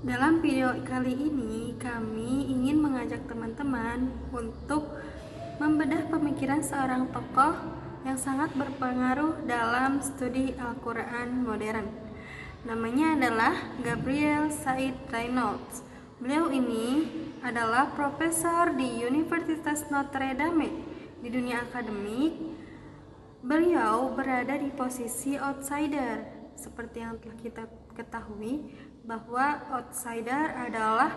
Dalam video kali ini, kami ingin mengajak teman-teman untuk membedah pemikiran seorang tokoh yang sangat berpengaruh dalam studi Al-Quran modern. Namanya adalah Gabriel Said Reynolds. Beliau ini adalah profesor di Universitas Notre Dame. Di dunia akademik, beliau berada di posisi outsider. Seperti yang telah kita ketahui, bahwa outsider adalah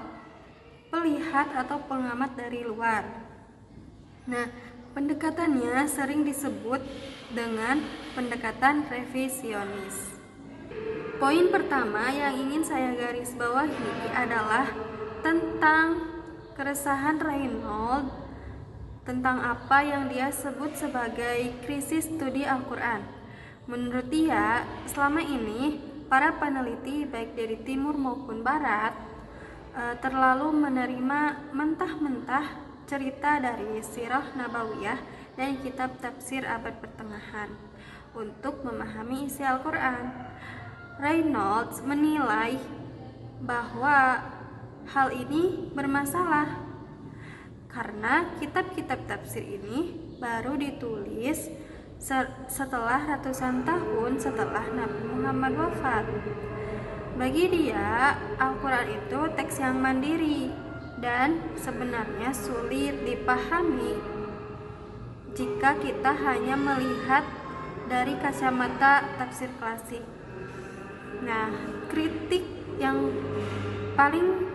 pelihat atau pengamat dari luar. Nah, pendekatannya sering disebut dengan pendekatan revisionis. Poin pertama yang ingin saya garis bawahi adalah tentang keresahan Reynolds tentang apa yang dia sebut sebagai krisis studi Al-Quran. Menurut dia, selama ini para peneliti baik dari timur maupun barat terlalu menerima mentah-mentah cerita dari Sirah Nabawiyah dan kitab tafsir abad pertengahan untuk memahami isi Al-Quran. Reynolds menilai bahwa hal ini bermasalah karena kitab-kitab tafsir ini baru ditulis setelah ratusan tahun setelah Nabi Muhammad wafat. Bagi dia, Al-Quran itu teks yang mandiri dan sebenarnya sulit dipahami jika kita hanya melihat dari kacamata tafsir klasik. Nah, kritik yang paling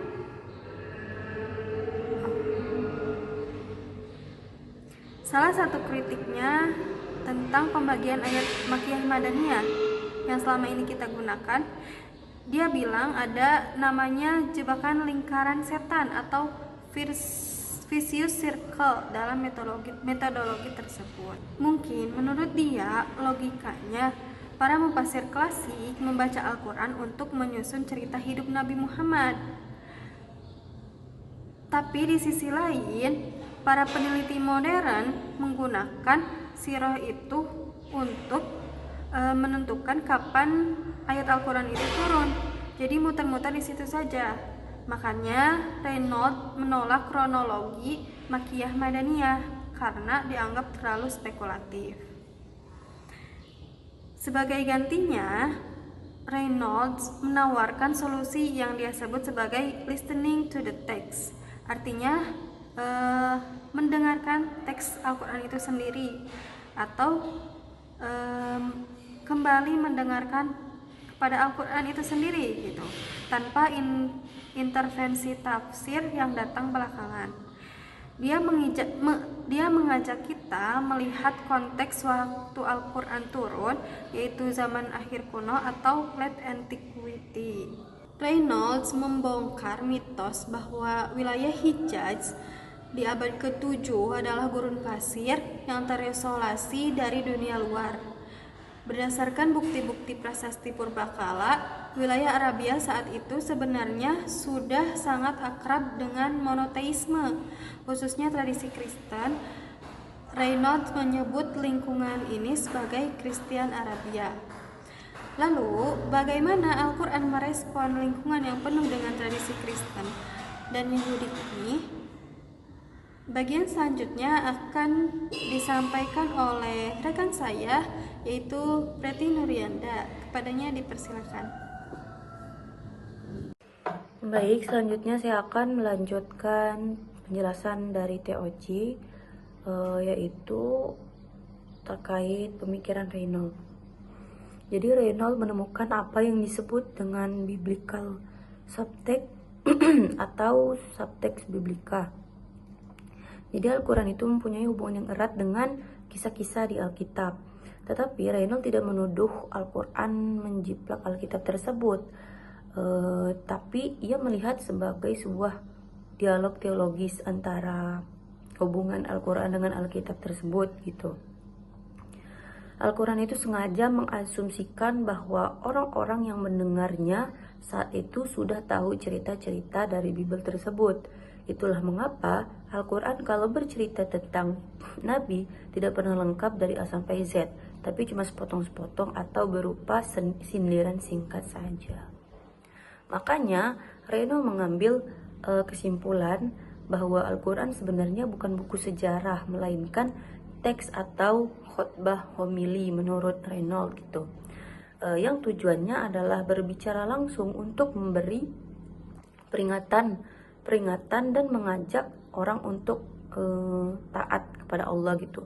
salah satu kritiknya tentang pembagian ayat Makkiyah Madaniyah yang selama ini kita gunakan, dia bilang ada namanya jebakan lingkaran setan atau vicious circle dalam metodologi tersebut. Mungkin menurut dia logikanya para mufasir klasik membaca Al-Quran untuk menyusun cerita hidup Nabi Muhammad. Tapi di sisi lain, para peneliti modern menggunakan sirah itu untuk menentukan kapan ayat Al-Quran itu turun. Jadi muter-muter di situ saja. Makanya Reynolds menolak kronologi Makkiyah Madaniyah karena dianggap terlalu spekulatif. Sebagai gantinya, Reynolds menawarkan solusi yang dia sebut sebagai listening to the text. Artinya mendengarkan teks Al-Quran itu sendiri atau kembali mendengarkan kepada Al-Quran itu sendiri gitu, tanpa intervensi tafsir yang datang belakangan. Dia mengajak kita melihat konteks waktu Al-Quran turun, yaitu zaman akhir kuno atau late antiquity. Reynolds membongkar mitos bahwa wilayah Hijaz di abad ke-7 adalah gurun pasir yang terisolasi dari dunia luar. Berdasarkan bukti-bukti prasasti purbakala, wilayah Arabia saat itu sebenarnya sudah sangat akrab dengan monoteisme, khususnya tradisi Kristen. Reynolds menyebut lingkungan ini sebagai Kristen Arabia. Lalu, bagaimana Al-Quran merespon lingkungan yang penuh dengan tradisi Kristen dan Yahudi ini? Bagian selanjutnya akan disampaikan oleh rekan saya, yaitu Preti Nurianda. Kepadanya dipersilakan. Baik, selanjutnya saya akan melanjutkan penjelasan dari TOG, yaitu terkait pemikiran Reynolds. Jadi Reynolds menemukan apa yang disebut dengan biblical subtext atau subtext biblika. Jadi Al-Quran itu mempunyai hubungan yang erat dengan kisah-kisah di Alkitab. Tetapi Reynolds tidak menuduh Al-Quran menjiplak Alkitab tersebut, tapi ia melihat sebagai sebuah dialog teologis antara hubungan Al-Quran dengan Alkitab tersebut gitu. Al-Quran itu sengaja mengasumsikan bahwa orang-orang yang mendengarnya saat itu sudah tahu cerita-cerita dari Bible tersebut. Itulah mengapa Al-Quran kalau bercerita tentang Nabi tidak pernah lengkap dari A sampai Z, tapi cuma sepotong-sepotong atau berupa sindiran singkat saja. Makanya Reynolds mengambil kesimpulan bahwa Al-Quran sebenarnya bukan buku sejarah, melainkan teks atau khotbah homili menurut Reynolds gitu. Yang tujuannya adalah berbicara langsung untuk memberi peringatan dan mengajak orang untuk taat kepada Allah gitu.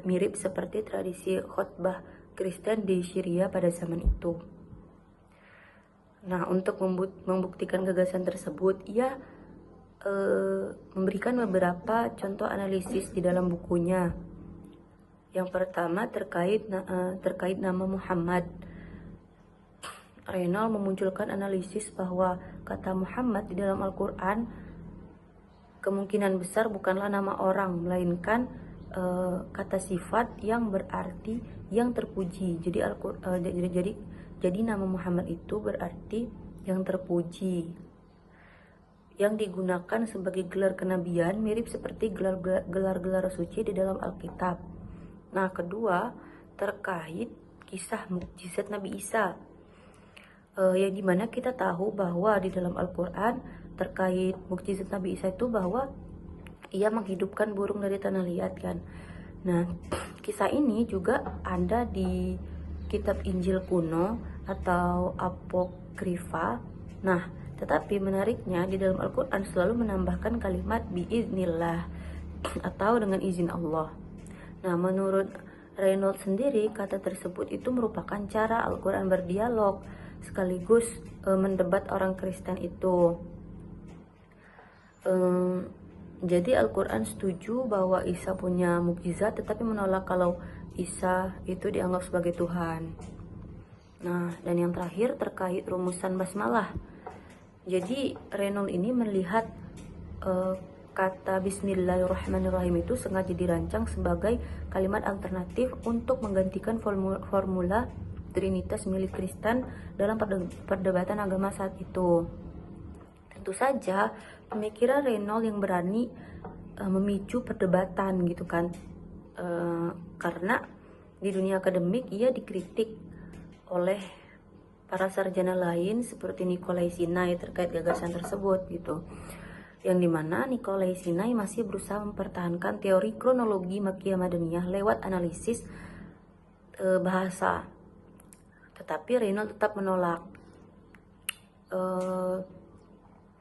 Mirip seperti tradisi khotbah Kristen di Syria pada zaman itu. Nah, untuk membuktikan gagasan tersebut, ia memberikan beberapa contoh analisis di dalam bukunya. Yang pertama terkait nama Muhammad. Reynolds memunculkan analisis bahwa kata Muhammad di dalam Al-Quran kemungkinan besar bukanlah nama orang, melainkan kata sifat yang berarti yang terpuji. Jadi nama Muhammad itu berarti yang terpuji, yang digunakan sebagai gelar kenabian, mirip seperti gelar-gelar suci di dalam Alkitab. Nah, kedua terkait kisah mukjizat Nabi Isa, yang dimana kita tahu bahwa di dalam Al-Quran terkait mukjizat Nabi Isa itu bahwa ia menghidupkan burung dari tanah liat kan. Nah, kisah ini juga ada di kitab Injil kuno atau Apokrifa. Nah, tetapi menariknya di dalam Al-Quran selalu menambahkan kalimat biiznillah atau dengan izin Allah. Nah, menurut Reynolds sendiri, kata tersebut itu merupakan cara Al-Quran berdialog sekaligus mendebat orang Kristen itu. Jadi Al-Quran setuju bahwa Isa punya mukjizat, tetapi menolak kalau Isa itu dianggap sebagai Tuhan. Nah, dan yang terakhir terkait rumusan basmalah. Jadi Reynolds ini melihat kata Bismillahirrahmanirrahim itu sengaja dirancang sebagai kalimat alternatif untuk menggantikan formula Trinitas milik Kristen dalam perdebatan agama saat itu. Tentu saja pemikiran Reynolds yang berani memicu perdebatan gitu kan, karena di dunia akademik ia dikritik oleh para sarjana lain seperti Nikolai Sinai terkait gagasan tersebut gitu, yang dimana Nikolai Sinai masih berusaha mempertahankan teori kronologi Makkiyah Madaniyah lewat analisis bahasa, tetapi Reynolds tetap menolak.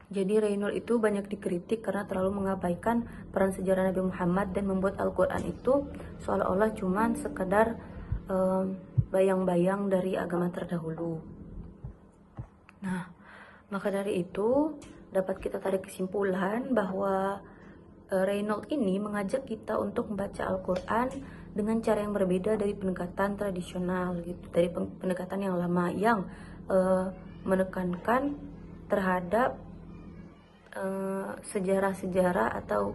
Jadi Reynolds itu banyak dikritik karena terlalu mengabaikan peran sejarah Nabi Muhammad dan membuat Al-Quran itu seolah-olah cuman sekedar bayang-bayang dari agama terdahulu. Nah, maka dari itu dapat kita tarik kesimpulan bahwa Reynolds ini mengajak kita untuk membaca Al-Quran dengan cara yang berbeda dari pendekatan tradisional gitu, dari pendekatan yang lama yang menekankan terhadap sejarah-sejarah atau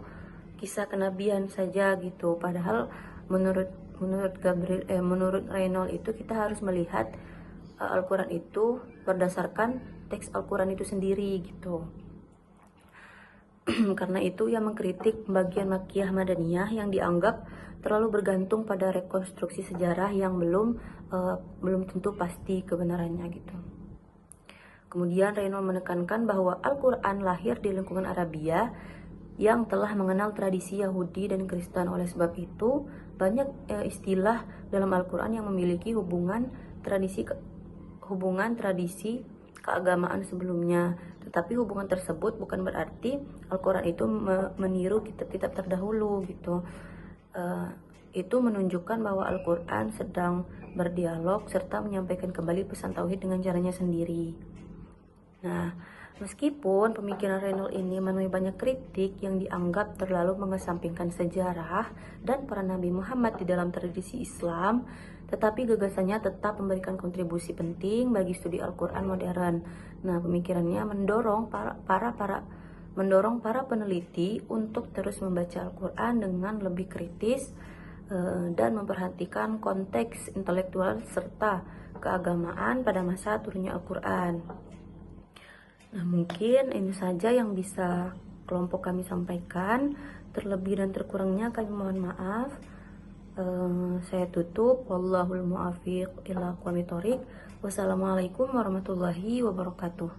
kisah kenabian saja gitu. Padahal menurut Reynolds itu kita harus melihat Al-Quran itu berdasarkan teks Al-Quran itu sendiri gitu. Karena itu ia mengkritik pembagian Makkiyah Madaniyah yang dianggap terlalu bergantung pada rekonstruksi sejarah yang belum tentu pasti kebenarannya gitu. Kemudian Reynolds menekankan bahwa Al-Quran lahir di lingkungan Arabia yang telah mengenal tradisi Yahudi dan Kristen. Oleh sebab itu, banyak istilah dalam Al-Quran yang memiliki hubungan tradisi keagamaan sebelumnya. Tetapi hubungan tersebut bukan berarti Al-Quran itu meniru kitab-kitab terdahulu gitu. Itu menunjukkan bahwa Al-Quran sedang berdialog serta menyampaikan kembali pesan tauhid dengan caranya sendiri. Nah, meskipun pemikiran Reynolds ini menuai banyak kritik yang dianggap terlalu mengesampingkan sejarah dan peran Nabi Muhammad di dalam tradisi Islam, tetapi gagasannya tetap memberikan kontribusi penting bagi studi Al-Quran modern. Nah, pemikirannya mendorong para peneliti untuk terus membaca Al-Quran dengan lebih kritis dan memperhatikan konteks intelektual serta keagamaan pada masa turunnya Al-Quran. Nah, mungkin ini saja yang bisa kelompok kami sampaikan. Terlebih dan terkurangnya kami mohon maaf. Saya tutup. Wallahul muwaffiq ila aqwamit thoriq. Wassalamualaikum warahmatullahi wabarakatuh.